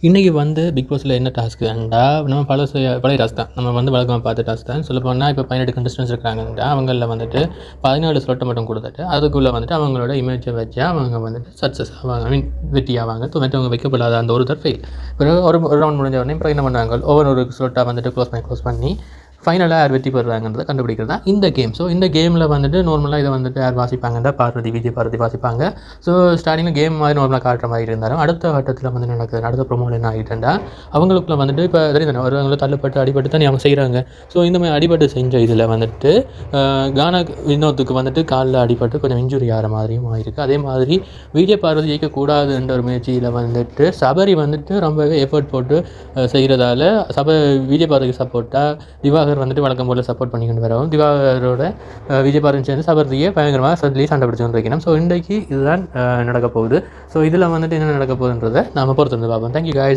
இன்றைக்கி வந்து பிக் பாஸில் என்ன டாஸ்க்குண்டா நம்ம பழைய டாஸ்க் தான். நம்ம வந்து வழக்கமாக பார்த்த டாஸ்க் தான். சொல்லப்போனால் இப்போ 18 கண்டஸ்டன்ஸ் இருக்காங்கன்றா அவங்களில் வந்துட்டு 14 ஸ்லாட்டை மட்டும் கொடுத்துட்டு அதுக்குள்ளே வந்துட்டு அவங்களோட இமேஜை வச்சு அவங்க வந்துட்டு சக்ஸஸ் ஆவாங்க. வெற்றி ஆவாங்க. மற்றவங்க வைக்கப்படாத அந்த ஒரு ஃபெயில். பிறகு ஒரு ரவுண்ட் முடிஞ்ச உடனே இப்போ என்ன பண்ணுறாங்க, ஒவ்வொரு ஸ்லாட்டாக வந்துட்டு க்ளோஸ் பண்ணி ஃபைனலாக யார் வெற்றி பெறுறாங்கன்றதை கண்டுபிடிக்கிறது தான் இந்த கேம். ஸோ இந்த கேமில் வந்துட்டு நார்மலாக இதை வந்துட்டு யார் வாசிப்பாங்கன்னா விஜய் பார்வதி வாசிப்பாங்க. ஸோ ஸ்டார்டிங்கில் கேம் மாதிரி நார்மலாக காட்டுற மாதிரி இருந்தாலும் அடுத்த கட்டத்தில் வந்து நடக்குது. அடுத்த ப்ரோமோவில் என்ன ஆகிட்டுண்டா அவங்களுக்குள்ள வந்துட்டு இப்போ தெரியுது ஒருவங்களை தள்ளுப்பட்டு அடிபட்டு தான் அவங்க செய்கிறாங்க. ஸோ இந்த மாதிரி அடிபட்டு செஞ்ச இதில் வந்துட்டு கானா வினோத்துக்கு வந்துட்டு காலில் அடிபட்டு கொஞ்சம் இன்ஜுரி ஆகிற மாதிரியும் ஆகிருக்கு. அதே மாதிரி விஜய் பார்வதி ஜெயிக்கக்கூடாதுன்ற ஒரு முயற்சியில் வந்துட்டு சபரி வந்துட்டு ரொம்பவே எஃபர்ட் போட்டு செய்கிறதால விஜய் பார்வதிக்கு சப்போர்ட்டாக திவாகர் வந்துட்டு வழக்கம் போல் சப்போர்ட் பண்ணிக்கிட்டு வரவும் திவாகரோட விஜய் பார்வதி சேர்ந்து சபரியை பயங்கரமாக சண்டை பிடிச்சு கொண்டு வைக்கணும். ஸோ இன்றைக்கு இதுதான் நடக்க போகுது. ஸோ இதில் வந்துட்டு என்ன நடக்க போகுதுன்றதை நாம் பொறுத்து வந்து பார்ப்போம். Thank you guys.